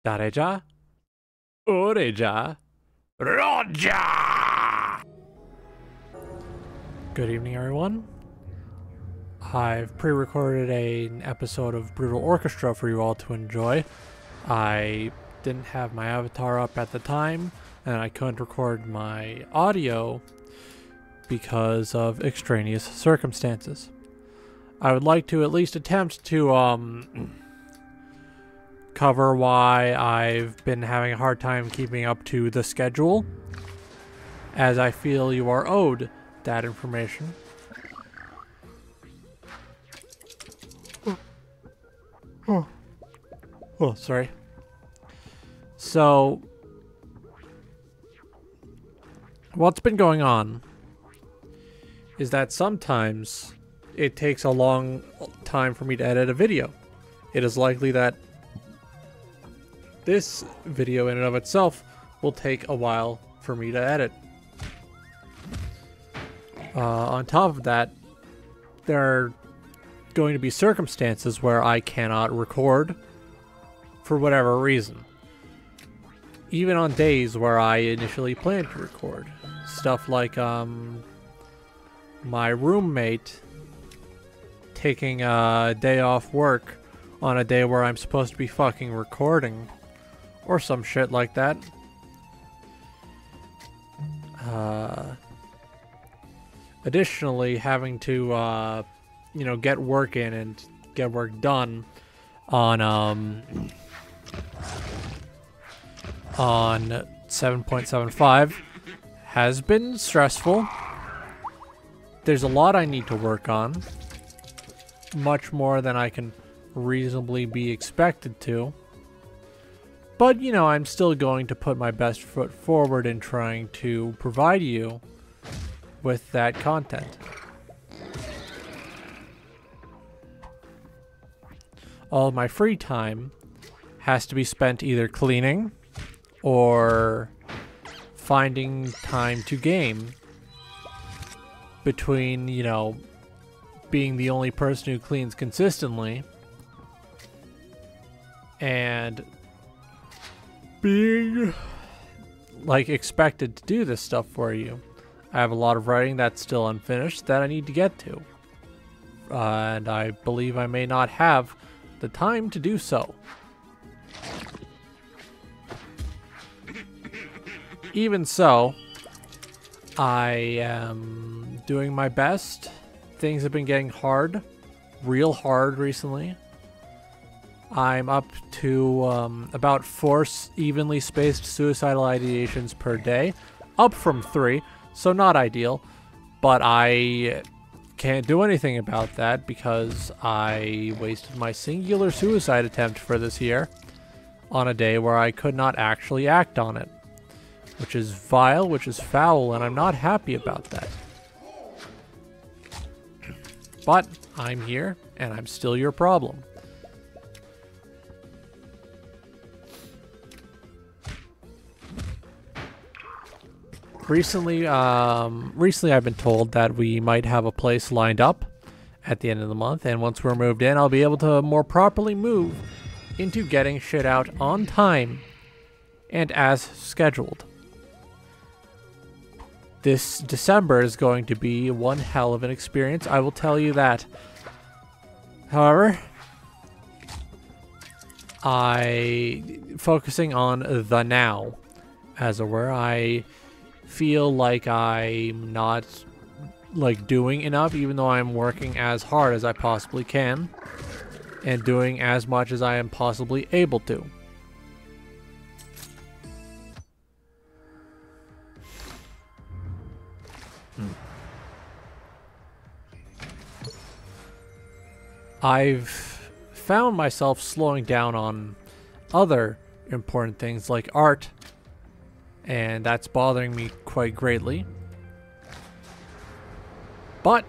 Dareja? Oreja? Roja! Good evening, everyone. I've pre-recorded an episode of Brutal Orchestra for you all to enjoy. I didn't have my avatar up at the time, and I couldn't record my audio because of extraneous circumstances. I would like to at least attempt to cover why I've been having a hard time keeping up to the schedule, as I feel you are owed that information. Oh, sorry. So, what's been going on is that sometimes it takes a long time for me to edit a video. It is likely that this video in and of itself will take a while for me to edit. On top of that, there are going to be circumstances where I cannot record for whatever reason. Even on days where I initially planned to record. Stuff like my roommate taking a day off work on a day where I'm supposed to be fucking recording. Or some shit like that. Additionally, having to, get work in and get work done on 7.75 has been stressful. There's a lot I need to work on. Much more than I can reasonably be expected to. But, I'm still going to put my best foot forward in trying to provide you with that content. All of my free time has to be spent either cleaning or finding time to game. Between, being the only person who cleans consistently and being expected to do this stuff for you. I have a lot of writing that's still unfinished that I need to get to, and I believe I may not have the time to do so. Even so, I am doing my best. Things have been getting hard, real hard recently. I'm up to about 4 evenly spaced suicidal ideations per day, up from 3, so not ideal, but I can't do anything about that because I wasted my singular suicide attempt for this year on a day where I could not actually act on it, which is vile, which is foul, and I'm not happy about that. But I'm here, and I'm still your problem. Recently I've been told that we might have a place lined up at the end of the month, and once we're moved in, I'll be able to more properly move into getting shit out on time and as scheduled. This December is going to be one hell of an experience, I will tell you that. However, focusing on the now, as it were, I feel like I'm not doing enough, even though I'm working as hard as I possibly can and doing as much as I am possibly able to. I've found myself slowing down on other important things like art, and that's bothering me quite greatly. But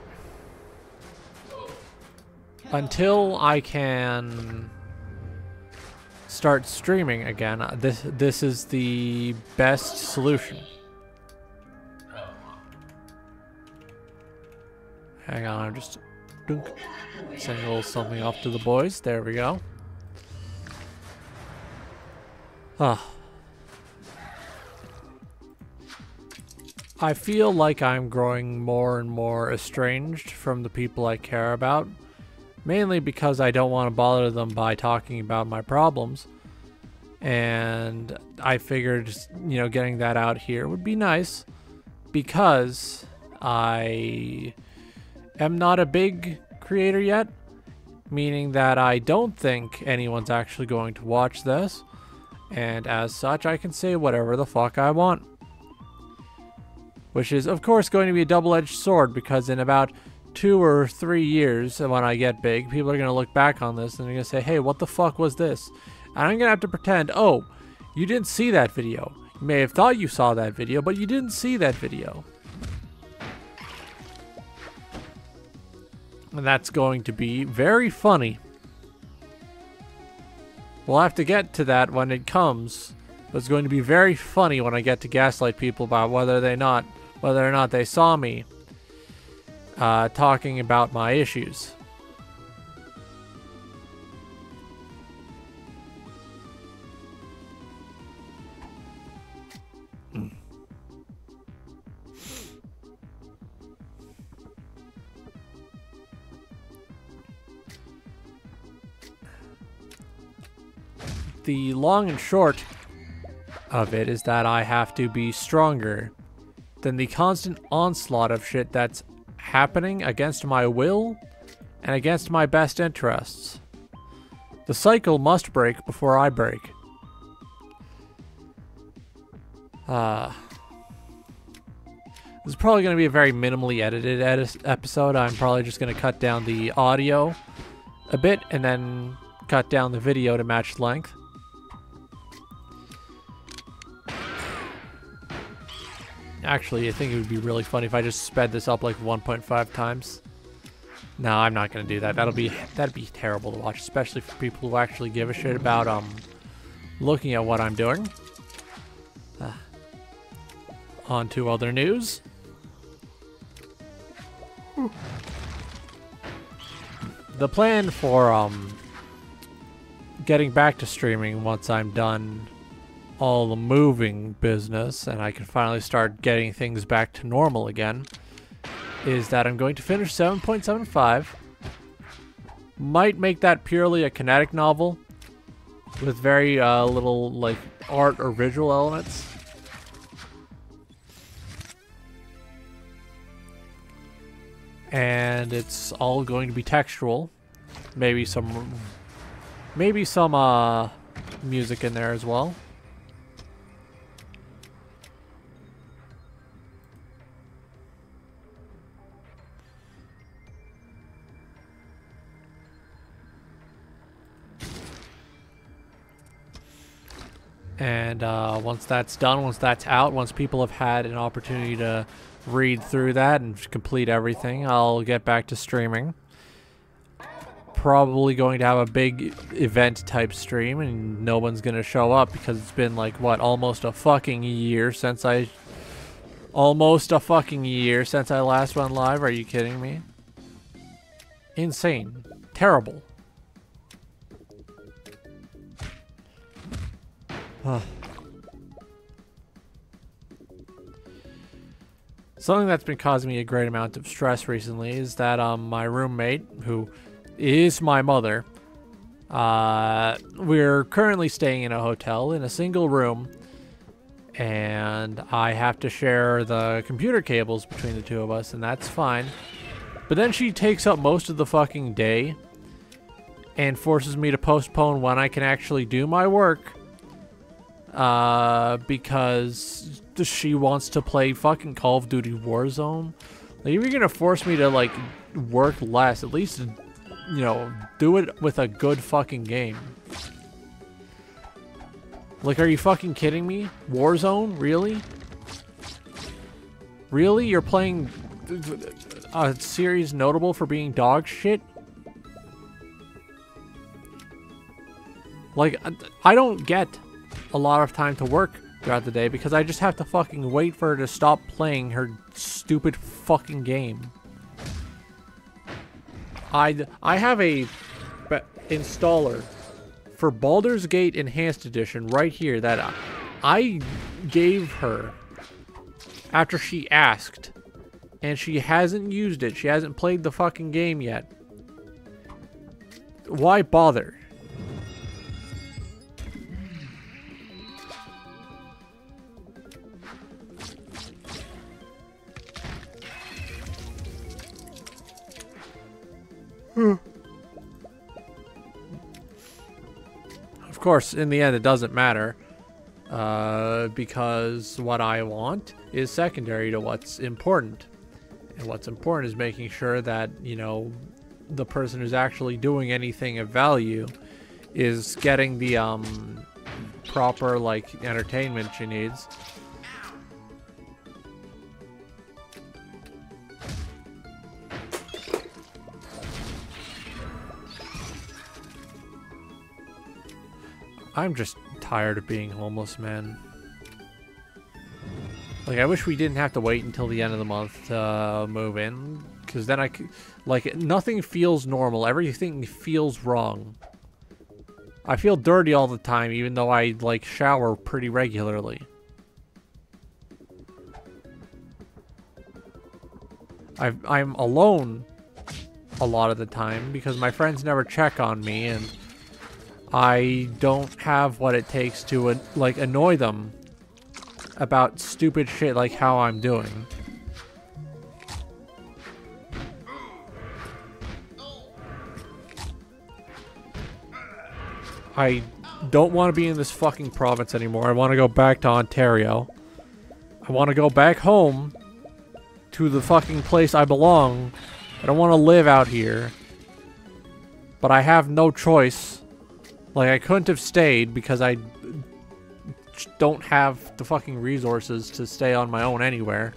until I can start streaming again, this is the best solution. Hang on, I'm just sending a little something off to the boys. There we go. I feel like I'm growing more and more estranged from the people I care about, mainly because I don't want to bother them by talking about my problems. And I figured, you know, getting that out here would be nice because I am not a big creator yet, meaning that I don't think anyone's actually going to watch this, and as such I can say whatever the fuck I want. Which is, of course, going to be a double-edged sword, because in about 2 or 3 years, when I get big, people are going to look back on this and they're going to say, hey, what the fuck was this? And I'm going to have to pretend, oh, you didn't see that video. You may have thought you saw that video, but you didn't see that video. And that's going to be very funny. We'll have to get to that when it comes. But it's going to be very funny when I get to gaslight people about whether or not they saw me talking about my issues. The long and short of it is that I have to be stronger than the constant onslaught of shit that's happening against my will and against my best interests. The cycle must break before I break. This is probably going to be a very minimally edited episode. I'm probably just going to cut down the audio a bit and then cut down the video to match length. Actually, I think it would be really funny if I just sped this up like 1.5 times. No, I'm not gonna do that. That'd be terrible to watch, especially for people who actually give a shit about looking at what I'm doing. On to other news. The plan for getting back to streaming once I'm done all the moving business and I can finally start getting things back to normal again is that I'm going to finish 7.75. Might make that purely a kinetic novel with very little like art or visual elements. And it's all going to be textual. Maybe some music in there as well. And once that's done, once that's out, once people have had an opportunity to read through that and complete everything, I'll get back to streaming. Probably going to have a big event type stream and no one's going to show up because it's been like, what, almost a fucking year since I last went live. Are you kidding me? Insane. Terrible. Something that's been causing me a great amount of stress recently is that my roommate, who is my mother, we're currently staying in a hotel in a single room, and I have to share the computer cables between the two of us, and that's fine. But then she takes up most of the fucking day and forces me to postpone when I can actually do my work. Because she wants to play fucking Call of Duty Warzone. Like, if you're gonna force me to, like, work less, at least, you know, do it with a good fucking game. Like, are you fucking kidding me? Warzone? Really? Really? You're playing a series notable for being dog shit? Like, I don't get a lot of time to work throughout the day because I just have to fucking wait for her to stop playing her stupid fucking game. I have a installer for Baldur's Gate Enhanced Edition right here that I gave her after she asked, and she hasn't used it. She hasn't played the fucking game yet. Why bother? Of course, in the end, it doesn't matter. Because what I want is secondary to what's important. And what's important is making sure that, you know, the person who's actually doing anything of value is getting the proper, like, entertainment she needs. I'm just tired of being homeless, man. Like, I wish we didn't have to wait until the end of the month to move in, because then I could, like, nothing feels normal. Everything feels wrong. I feel dirty all the time, even though I, like, shower pretty regularly. I'm alone a lot of the time because my friends never check on me, and I don't have what it takes to, like, annoy them about stupid shit like how I'm doing. I don't want to be in this fucking province anymore. I want to go back to Ontario. I want to go back home to the fucking place I belong. I don't want to live out here. But I have no choice. Like, I couldn't have stayed because I don't have the fucking resources to stay on my own anywhere.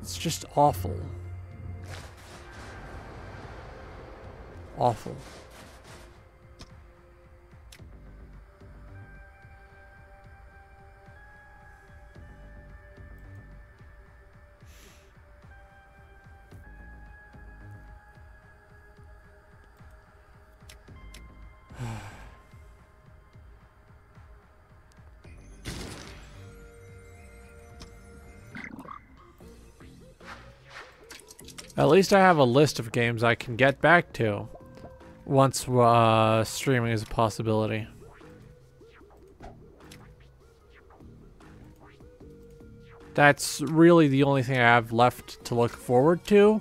It's just awful. Awful. At least I have a list of games I can get back to once streaming is a possibility. That's really the only thing I have left to look forward to,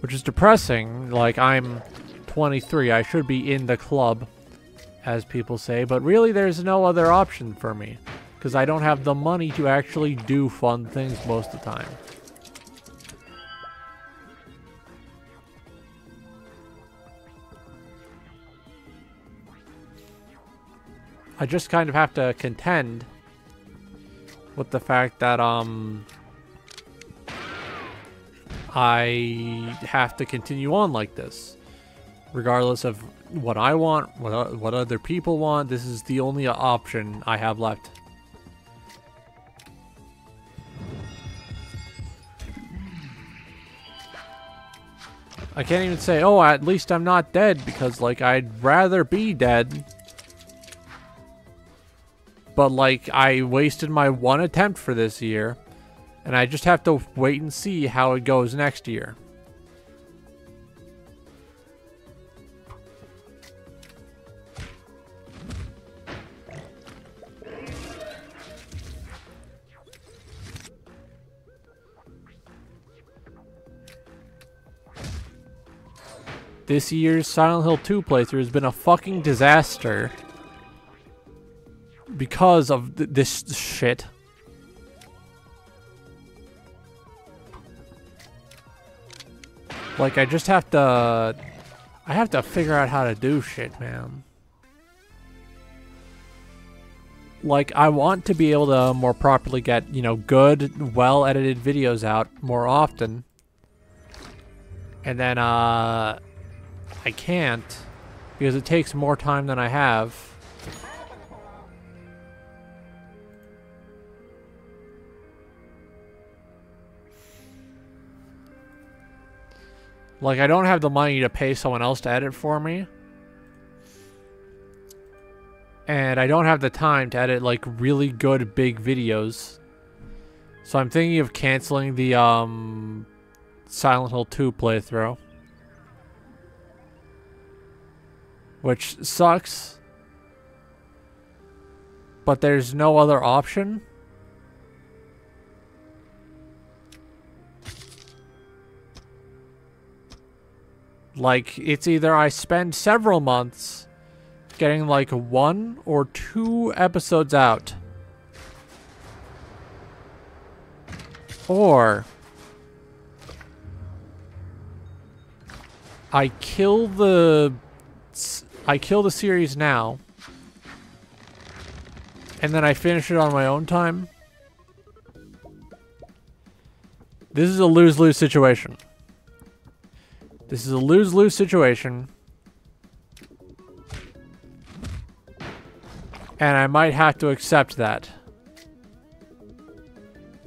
which is depressing. Like, I'm 23, I should be in the club, as people say, but really there's no other option for me, because I don't have the money to actually do fun things most of the time. I just kind of have to contend with the fact that, I have to continue on like this. Regardless of what I want, what other people want, this is the only option I have left. I can't even say, oh, at least I'm not dead, because, like, I'd rather be dead. But, like, I wasted my one attempt for this year, and I just have to wait and see how it goes next year. This year's Silent Hill 2 playthrough has been a fucking disaster. Because of this shit. Like, I just have to... I have to figure out how to do shit, man. Like, I want to be able to more properly get, you know, good, well-edited videos out more often. And then, I can't. Because it takes more time than I have. Like, I don't have the money to pay someone else to edit for me. And I don't have the time to edit, like, really good big videos. So I'm thinking of canceling the, Silent Hill 2 playthrough. Which sucks. But there's no other option. Like, it's either I spend several months getting like 1 or 2 episodes out, or I kill the series now, and then I finish it on my own time. This is a lose-lose situation. This is a lose-lose situation. And I might have to accept that.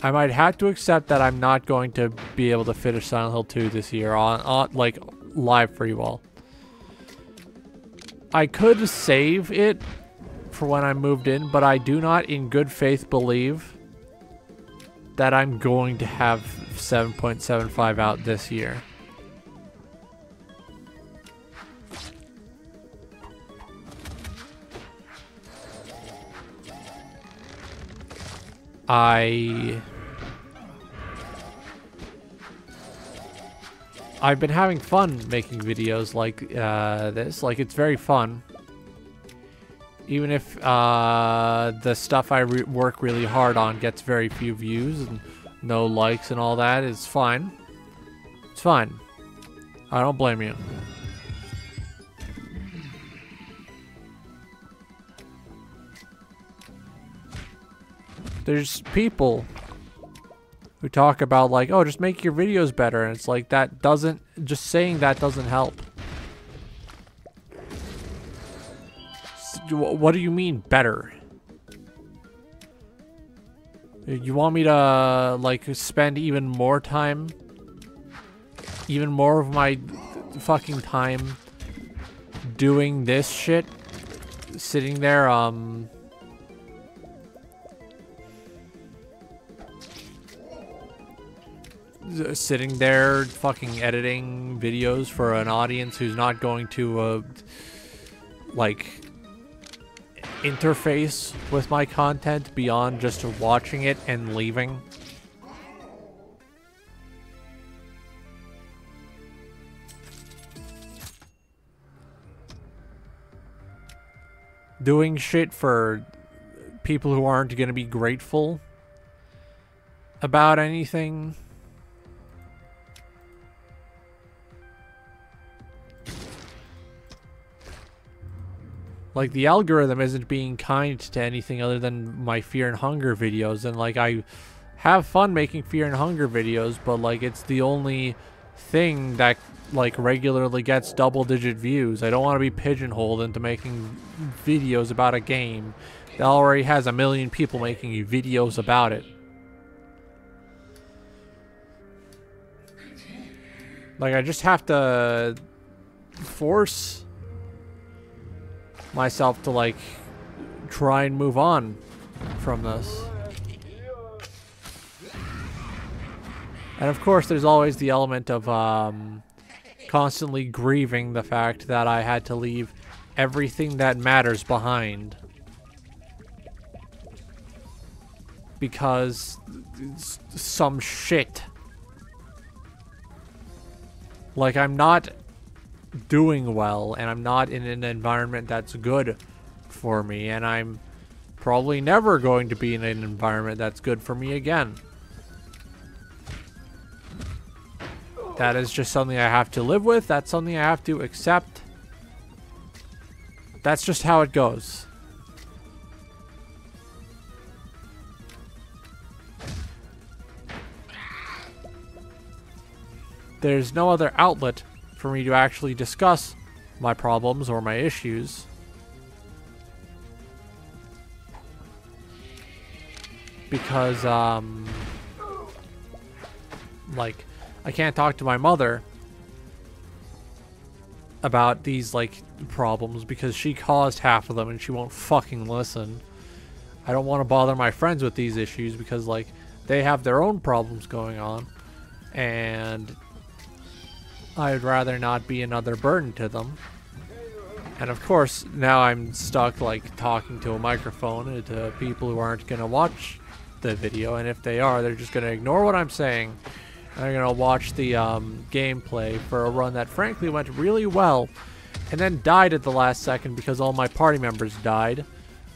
I might have to accept that I'm not going to be able to finish Silent Hill 2 this year on like live for you all. I could save it for when I moved in, but I do not in good faith believe that I'm going to have 7.75 out this year. I've been having fun making videos like this. Like, it's very fun. Even if the stuff I work really hard on gets very few views and no likes and all that, it's fine. It's fine. I don't blame you. There's people who talk about like, oh, just make your videos better. And it's like, that doesn't, just saying that doesn't help. What do you mean better? You want me to like spend even more time, even more of my fucking time doing this shit? Sitting there, sitting there fucking editing videos for an audience who's not going to like interface with my content beyond just watching it and leaving. Doing shit for people who aren't going to be grateful about anything. Like, the algorithm isn't being kind to anything other than my Fear and Hunger videos. And, like, I have fun making Fear and Hunger videos, but, like, it's the only thing that, like, regularly gets double-digit views. I don't want to be pigeonholed into making videos about a game that already has 1 million people making videos about it. Like, I just have to force myself to like try and move on from this. And of course there's always the element of constantly grieving the fact that I had to leave everything that matters behind because some shit. Like, I'm not doing well, and I'm not in an environment that's good for me, and I'm probably never going to be in an environment that's good for me again. That is just something I have to live with. That's something I have to accept. That's just how it goes. There's no other outlet for me to actually discuss my problems or my issues. Because, like, I can't talk to my mother about these like problems because she caused half of them and she won't fucking listen. I don't want to bother my friends with these issues because like they have their own problems going on, and I'd rather not be another burden to them. And of course, now I'm stuck like talking to a microphone to people who aren't going to watch the video, and if they are, they're just going to ignore what I'm saying, and they're going to watch the gameplay for a run that frankly went really well, and then died at the last second because all my party members died.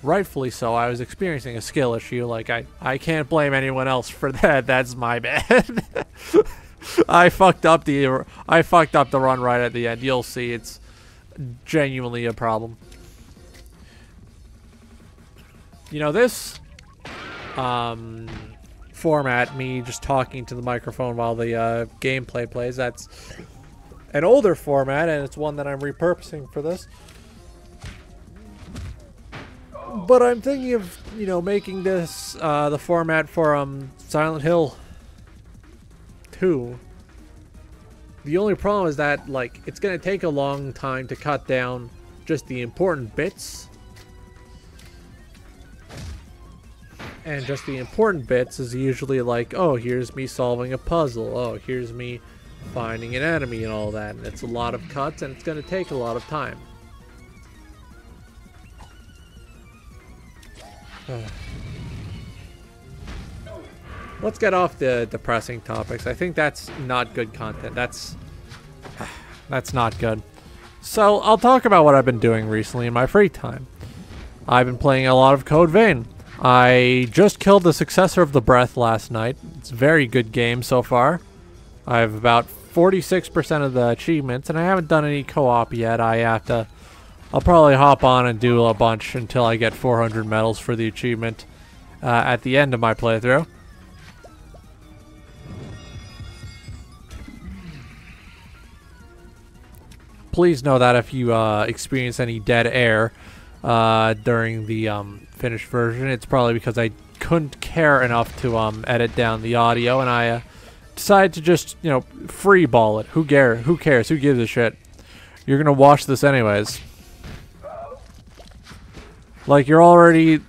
Rightfully so. I was experiencing a skill issue. Like, I can't blame anyone else for that. That's my bad. I fucked up the run right at the end. You'll see, it's genuinely a problem. You know, this format, me just talking to the microphone while the gameplay plays, that's an older format, and it's one that I'm repurposing for this. But I'm thinking of, you know, making this the format for Silent Hill 2. The only problem is that, like, it's going to take a long time to cut down just the important bits. And just the important bits is usually like, oh, here's me solving a puzzle. Oh, here's me finding an enemy and all that. And it's a lot of cuts, and it's going to take a lot of time. Let's get off the depressing topics. I think that's not good content. That's not good. So I'll talk about what I've been doing recently in my free time. I've been playing a lot of Code Vein. I just killed the successor of The Breath last night. It's a very good game so far. I have about 46% of the achievements, and I haven't done any co-op yet. I'll probably hop on and do a bunch until I get 400 medals for the achievement at the end of my playthrough. Please know that if you experience any dead air during the finished version, it's probably because I couldn't care enough to edit down the audio, and I decided to just, you know, free ball it. Who cares? Who gives a shit? You're gonna watch this anyways. Like, you're already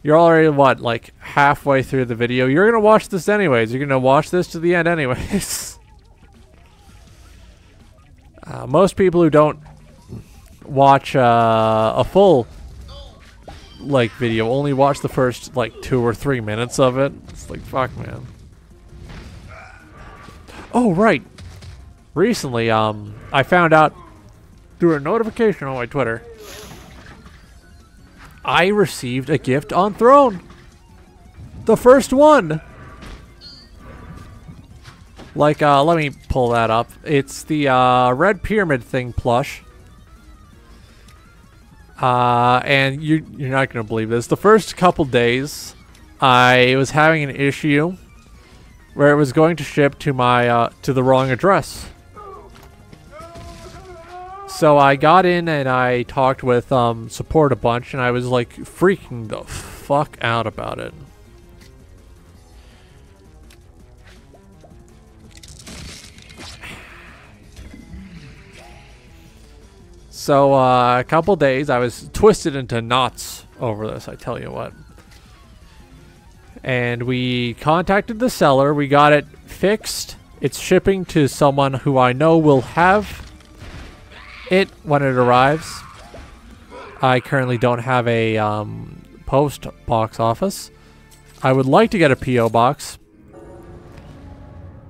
what, like halfway through the video. You're gonna watch this anyways. You're gonna watch this to the end anyways. Most people who don't watch a full like video only watch the first like 2 or 3 minutes of it. It's like, fuck, man. Oh, right. Recently, I found out through a notification on my Twitter, I received a gift on Throne. The first one. Like, let me pull that up. It's the Red Pyramid thing plush. And you're not going to believe this. The first couple days, I was having an issue where it was going to ship to my to the wrong address. So I got in and I talked with support a bunch, and I was like freaking the fuck out about it. So a couple days I was twisted into knots over this, I tell you what. And we contacted the seller, we got it fixed. It's shipping to someone who I know will have it when it arrives. I currently don't have a post box office. I would like to get a P.O. box,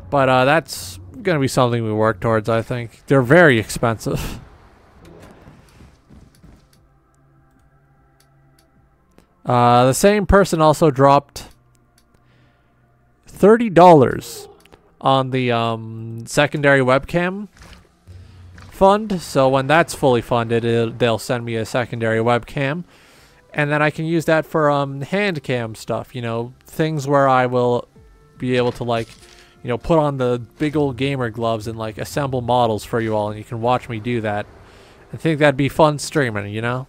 but that's going to be something we work towards, I think. They're very expensive. The same person also dropped $30 on the secondary webcam fund. So when that's fully funded, they'll send me a secondary webcam, and then I can use that for hand cam stuff. You know, things where I will be able to, like, you know, put on the big old gamer gloves and like assemble models for you all, and you can watch me do that. I think that'd be fun streaming, you know.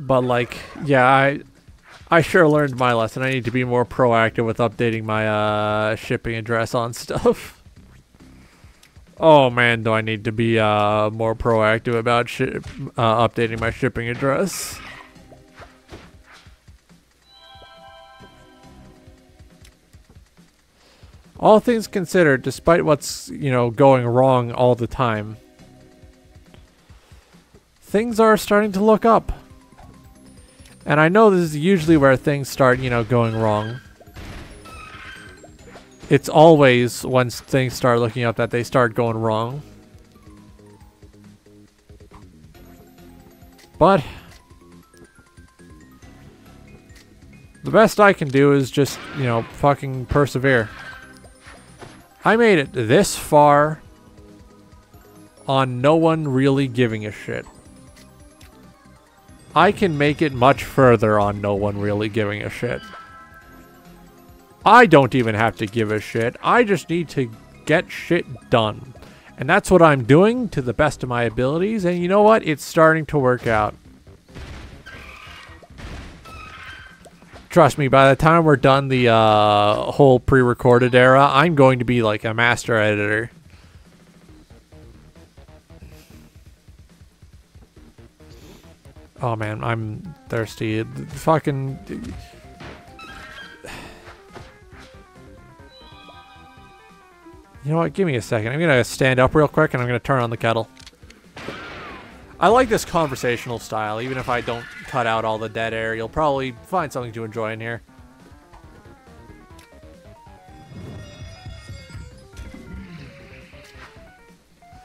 But like, yeah, I sure learned my lesson. I need to be more proactive with updating my shipping address on stuff. Oh man, do I need to be more proactive about updating my shipping address. All things considered, despite what's, you know, going wrong all the time, things are starting to look up. And I know this is usually where things start, you know, going wrong. It's always when things start looking up that they start going wrong. But the best I can do is just, you know, fucking persevere. I made it this far on no one really giving a shit. I can make it much further on no one really giving a shit. I don't even have to give a shit. I just need to get shit done. And that's what I'm doing to the best of my abilities. And you know what? It's starting to work out. Trust me, by the time we're done the whole pre-recorded era, I'm going to be like a master editor. Oh man, I'm thirsty. Fucking... You know what? Give me a second. I'm gonna stand up real quick and I'm gonna turn on the kettle. I like this conversational style. Even if I don't cut out all the dead air, you'll probably find something to enjoy in here.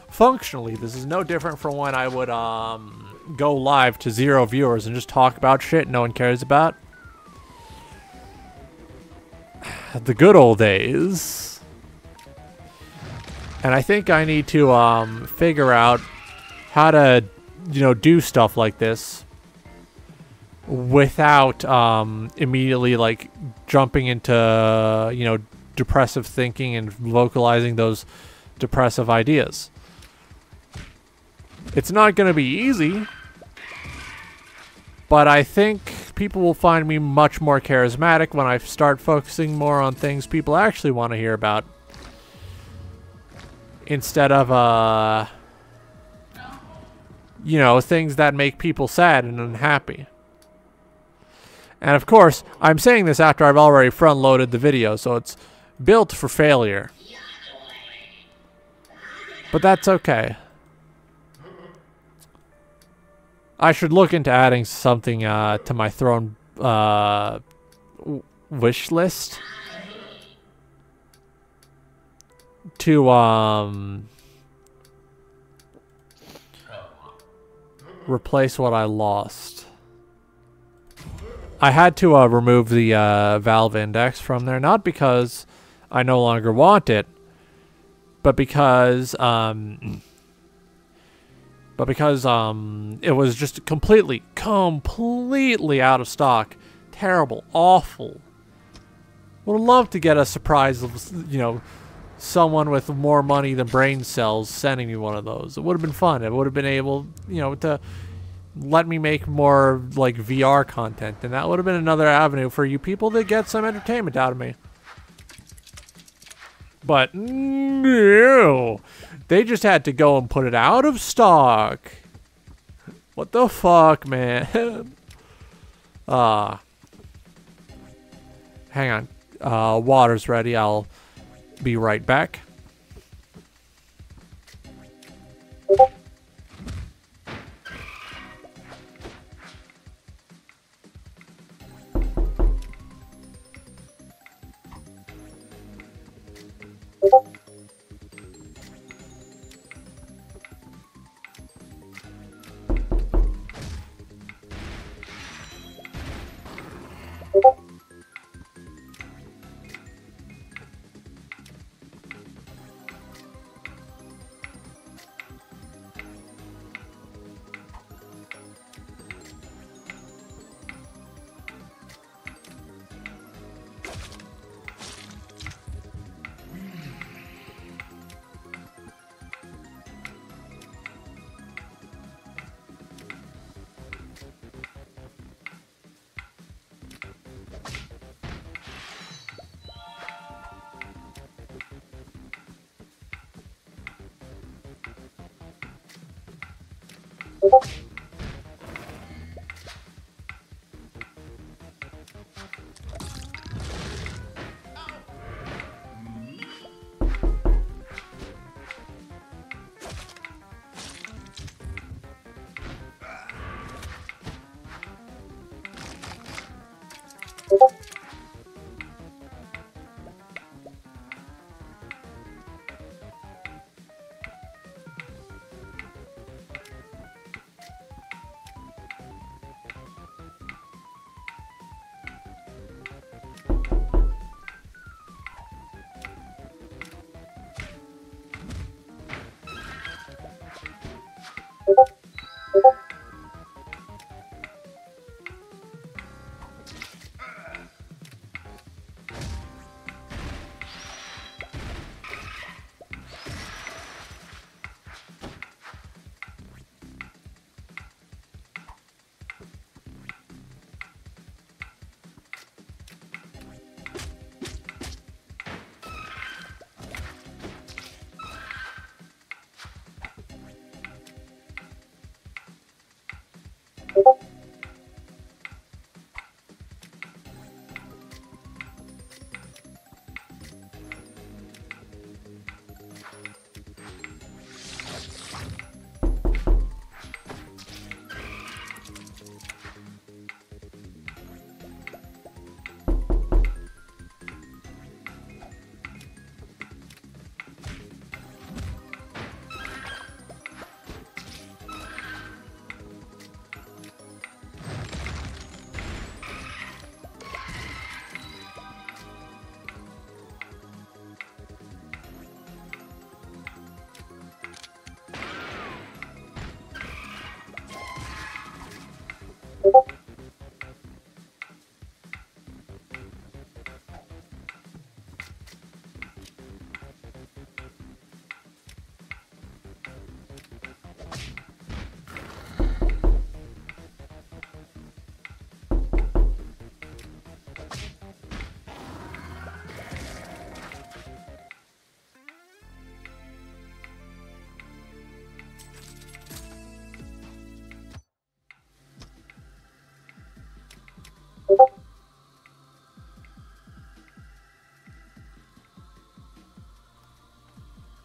Functionally, this is no different from when I would go live to 0 viewers and just talk about shit no one cares about. The good old days. And I think I need to figure out how to, you know, do stuff like this without immediately like jumping into, you know, depressive thinking and vocalizing those depressive ideas. It's not going to be easy, but I think people will find me much more charismatic when I start focusing more on things people actually want to hear about, instead of you know, things that make people sad and unhappy. And of course, I'm saying this after I've already front-loaded the video, so it's built for failure. But that's okay. I should look into adding something to my throne wish list to replace what I lost. I had to remove the Valve Index from there, not because I no longer want it, but because it was just completely out of stock. Terrible, awful. Would love to get a surprise of, you know, someone with more money than brain cells sending me one of those. It would have been fun. It would have been able, you know, to let me make more like VR content, and that would have been another avenue for you people to get some entertainment out of me. But no, they just had to go and put it out of stock. What the fuck, man? Hang on. Water's ready. I'll be right back.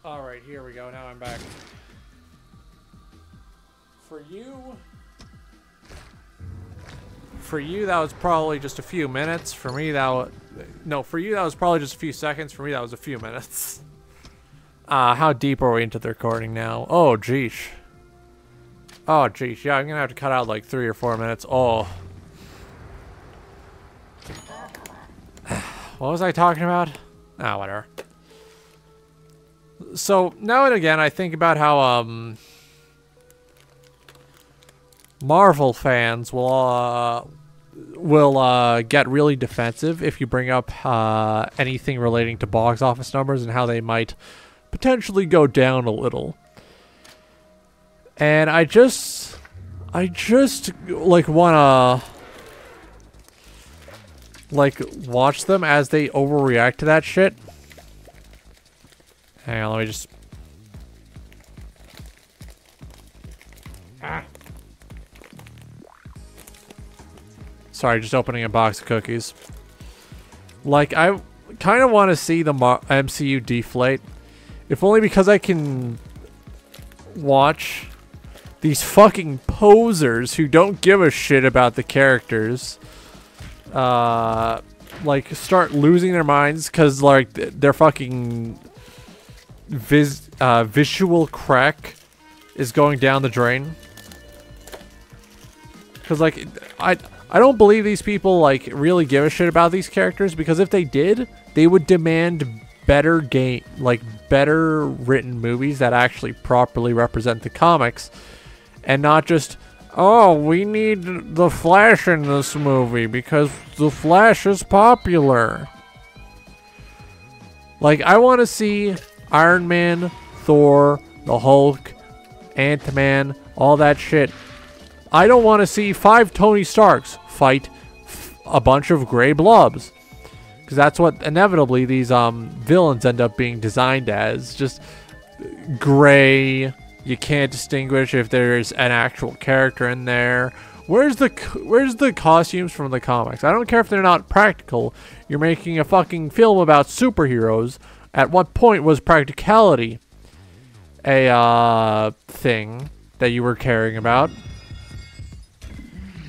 Alright, here we go. Now I'm back. For you, that was probably just a few minutes. For me, that was... No, for you, that was probably just a few seconds. For me, that was a few minutes. How deep are we into the recording now? Oh, geesh. Oh, geesh. Yeah, I'm gonna have to cut out like 3 or 4 minutes. Oh. What was I talking about? Ah, whatever. So, now and again, I think about how, Marvel fans will get really defensive if you bring up, anything relating to box office numbers and how they might potentially go down a little. And I just, like, wanna, like, watch them as they overreact to that shit. Hang on, let me just... Sorry, just opening a box of cookies. Like, I kind of want to see the MCU deflate. If only because I can watch these fucking posers who don't give a shit about the characters. Like, start losing their minds because, like, they're fucking... visual crack is going down the drain. Because, like, I don't believe these people, like, really give a shit about these characters, because if they did, they would demand better better written movies that actually properly represent the comics, and not just, oh, we need the Flash in this movie because the Flash is popular. Like, I want to see Iron Man, Thor, the Hulk, Ant-Man, all that shit. I don't want to see 5 Tony Starks fight a bunch of gray blobs. Because that's what inevitably these villains end up being designed as. Just gray, You can't distinguish if there's an actual character in there. Where's the costumes from the comics? I don't care if they're not practical. You're making a fucking film about superheroes. At what point was practicality a thing that you were caring about?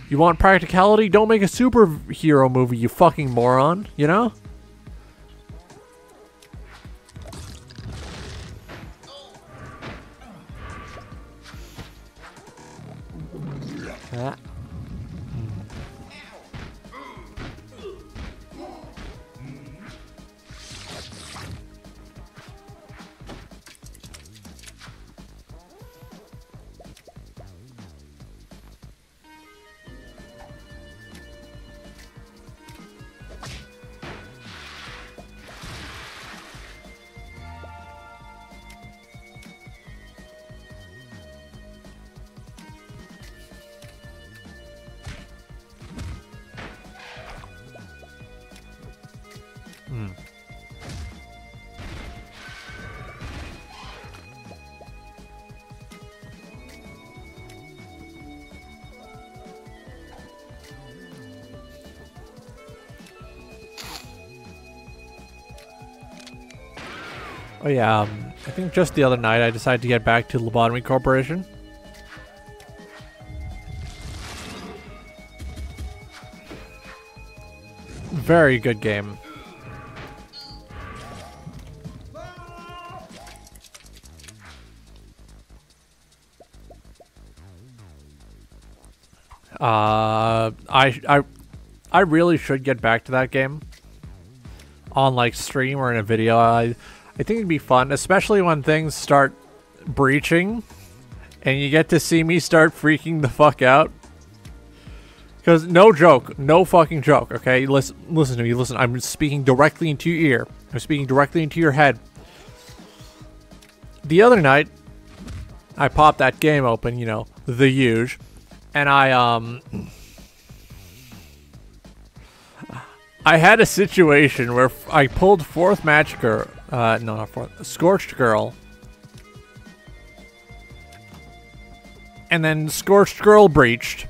You want practicality? Don't make a superhero movie, you fucking moron, you know? Oh yeah, I think just the other night I decided to get back to Lobotomy Corporation. Very good game. I really should get back to that game on like stream or in a video. I think it'd be fun, especially when things start breaching and you get to see me start freaking the fuck out. Because no joke, no fucking joke, okay? Listen to me, listen. I'm speaking directly into your ear. I'm speaking directly into your head. The other night, I popped that game open, you know, the huge, and I had a situation where I pulled fourth match girl, no, not fourth, Scorched Girl. And then Scorched Girl breached.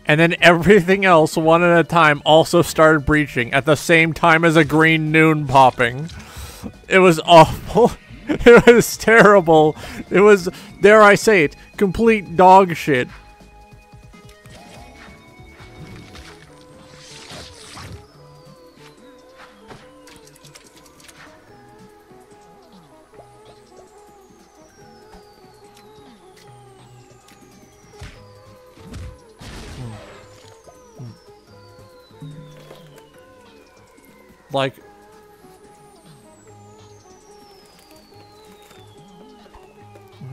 And then everything else, one at a time, also started breaching at the same time as a green noon popping. It was awful. It was terrible. It was, dare I say it, complete dog shit. Like,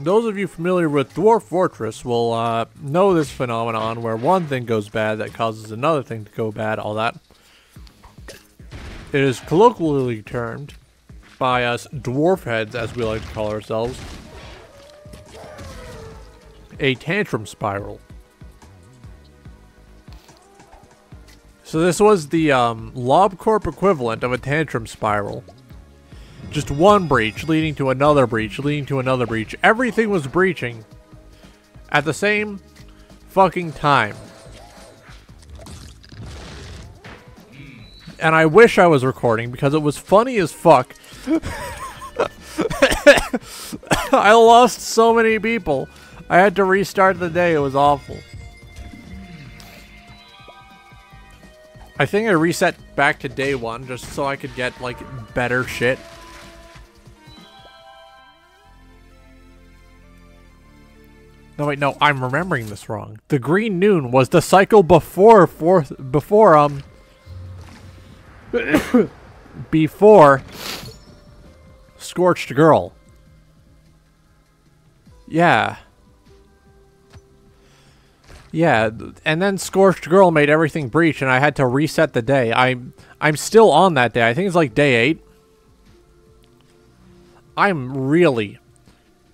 those of you familiar with Dwarf Fortress will know this phenomenon where one thing goes bad that causes another thing to go bad, all that. It is colloquially termed by us dwarf heads, as we like to call ourselves, a tantrum spiral. So this was the LobCorp equivalent of a tantrum spiral. Just one breach leading to another breach, leading to another breach. Everything was breaching at the same fucking time. And I wish I was recording because it was funny as fuck. I lost so many people. I had to restart the day. It was awful. I think I reset back to day one just so I could get, like, better shit. No, wait, no, I'm remembering this wrong. The green noon was the cycle before before Scorched Girl. Yeah. Yeah, and then Scorched Girl made everything breach, and I had to reset the day. I'm still on that day. I think it's like day 8. I'm really,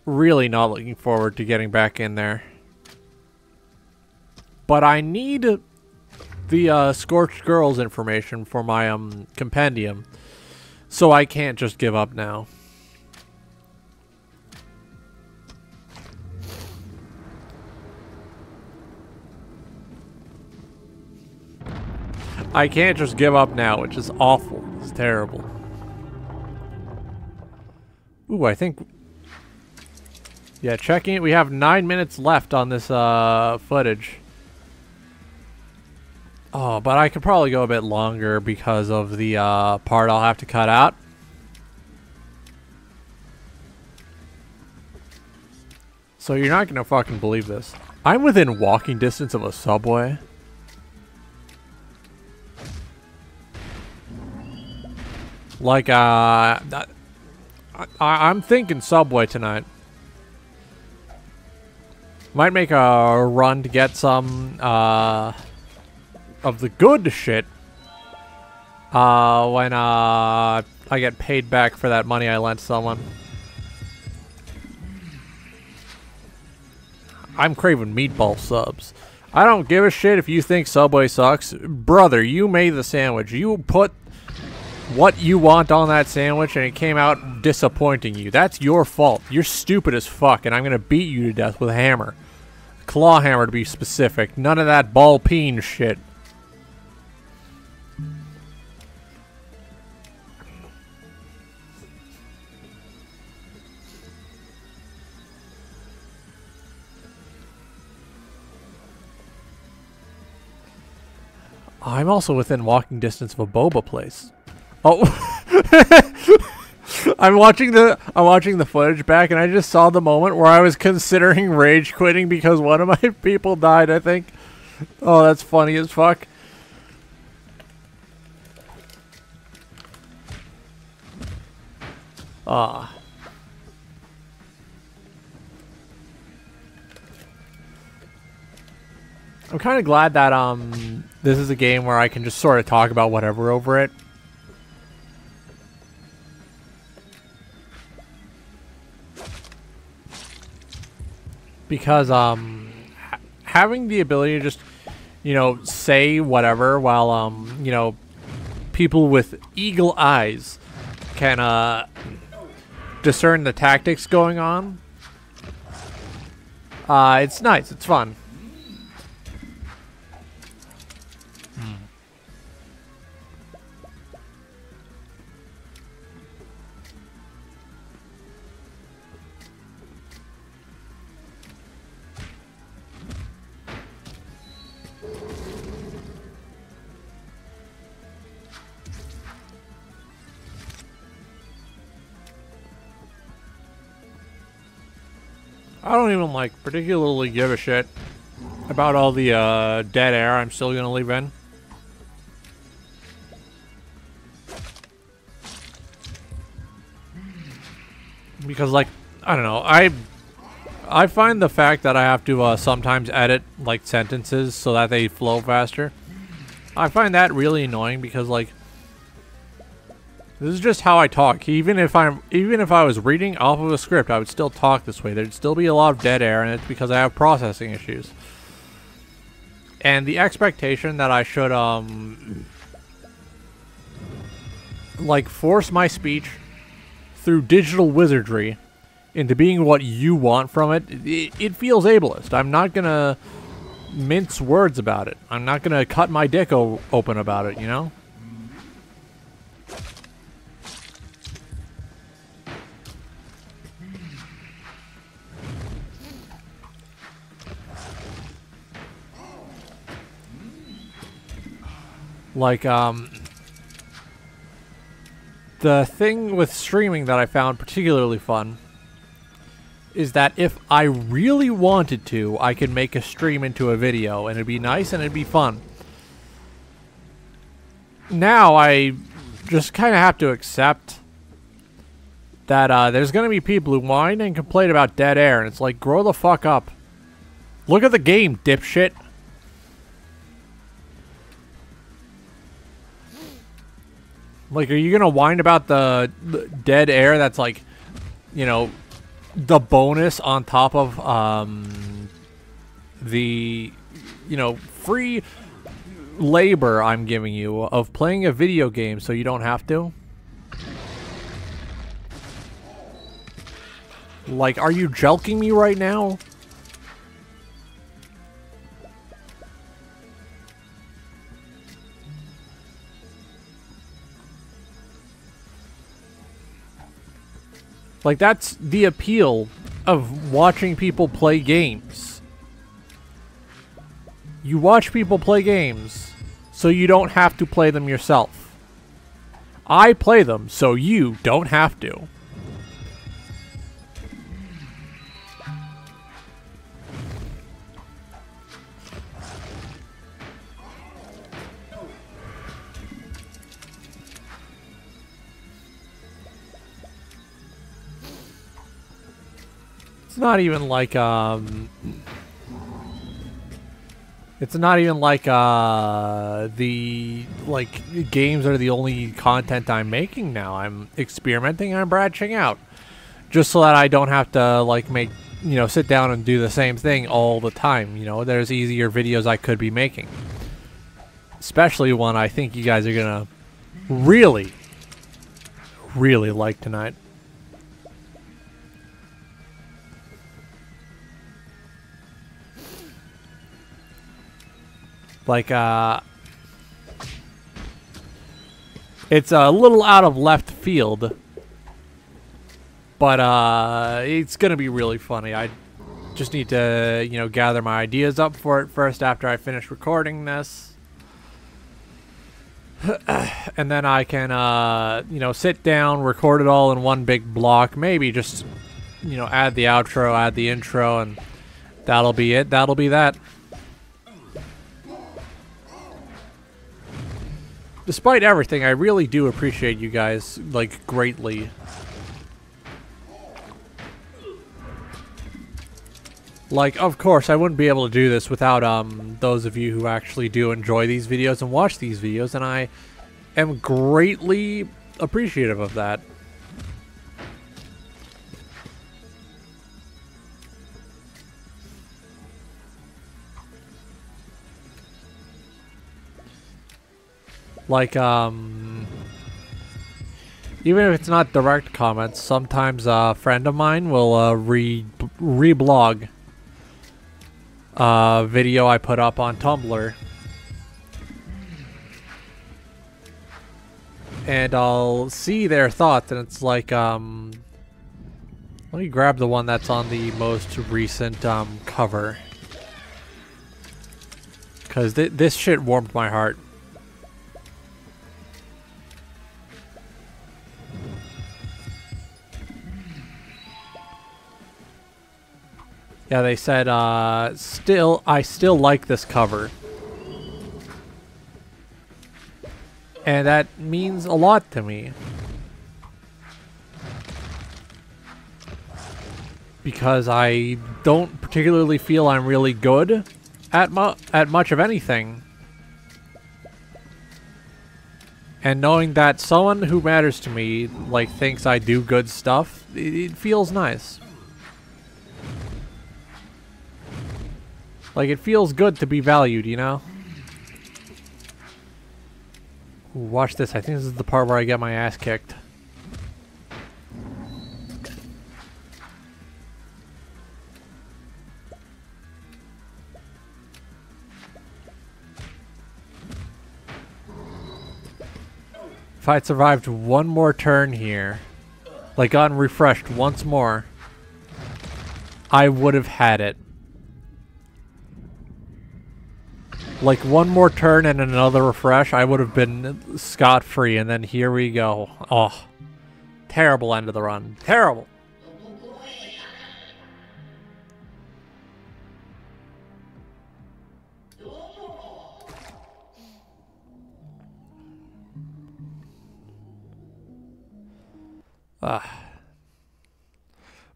really not looking forward to getting back in there. But I need the Scorched Girl's information for my compendium, so I can't just give up now. I can't just give up now, which is awful. It's terrible. Ooh, I think... Yeah, checking it. We have 9 minutes left on this footage. Oh, but I could probably go a bit longer because of the part I'll have to cut out. So you're not gonna fucking believe this. I'm within walking distance of a Subway. Like, I'm thinking Subway tonight. Might make a run to get some, of the good shit. When, I get paid back for that money I lent someone. I'm craving meatball subs. I don't give a shit if you think Subway sucks. Brother, you made the sandwich. You put what you want on that sandwich and it came out disappointing you. That's your fault. You're stupid as fuck and I'm gonna beat you to death with a hammer. Claw hammer to be specific. None of that ball peen shit. I'm also within walking distance of a boba place. Oh, I'm watching the footage back, and I just saw the moment where I was considering rage quitting because one of my people died. I think. Oh, that's funny as fuck. Ah. I'm kind of glad that this is a game where I can just sort of talk about whatever over it. Because having the ability to just, you know, say whatever while you know, people with eagle eyes can discern the tactics going on. It's nice. It's fun. I don't even, like, particularly give a shit about all the, dead air I'm still gonna leave in. Because, like, I don't know, I find the fact that I have to, sometimes edit, like, sentences so that they flow faster. I find that really annoying because, like, this is just how I talk. Even if I was reading off of a script, I would still talk this way. There'd still be a lot of dead air, and it's because I have processing issues. And the expectation that I should, like, force my speech through digital wizardry into being what you want from it, it feels ableist. I'm not gonna mince words about it. I'm not gonna cut my dick open about it, you know? Like, the thing with streaming that I found particularly fun is that if I really wanted to, I could make a stream into a video, and it'd be nice and it'd be fun. Now, I just kind of have to accept that there's going to be people who whine and complain about dead air, and it's like, grow the fuck up. Look at the game, dipshit. Like, are you gonna whine about the dead air that's, like, you know, the bonus on top of, the, you know, free labor I'm giving you of playing a video game so you don't have to? Like, are you jelking me right now? Like, that's the appeal of watching people play games. You watch people play games so you don't have to play them yourself. I play them so you don't have to. It's not even like the games are the only content I'm making now. I'm experimenting, I'm branching out. Just so that I don't have to sit down and do the same thing all the time, There's easier videos I could be making. Especially one I think you guys are gonna really, really like tonight. It's a little out of left field, but it's gonna be really funny. I just need to, gather my ideas up for it first after I finish recording this. And then I can, sit down, record it all in one big block, maybe just, add the outro, add the intro, and that'll be it. That'll be that. Despite everything, I really do appreciate you guys, greatly. Of course, I wouldn't be able to do this without, those of you who actually do enjoy these videos and watch these videos, and I am greatly appreciative of that. Even if it's not direct comments, sometimes a friend of mine will reblog a video I put up on Tumblr. And I'll see their thoughts, and it's let me grab the one that's on the most recent cover. Because this shit warmed my heart. Yeah, they said, I still like this cover. And that means a lot to me. Because I don't particularly feel I'm really good at much of anything. And knowing that someone who matters to me, thinks I do good stuff, it feels nice. It feels good to be valued, Ooh, watch this. I think this is the part where I get my ass kicked. If I'd survived one more turn here, gotten refreshed once more, I would have had it. One more turn and another refresh, I would have been scot-free, and then here we go. Oh, terrible end of the run. Terrible.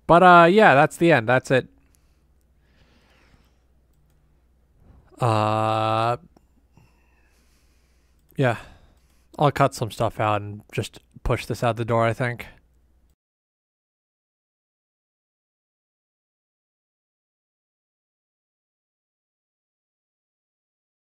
But yeah, that's the end. That's it. Yeah. I'll cut some stuff out and just push this out the door, I think.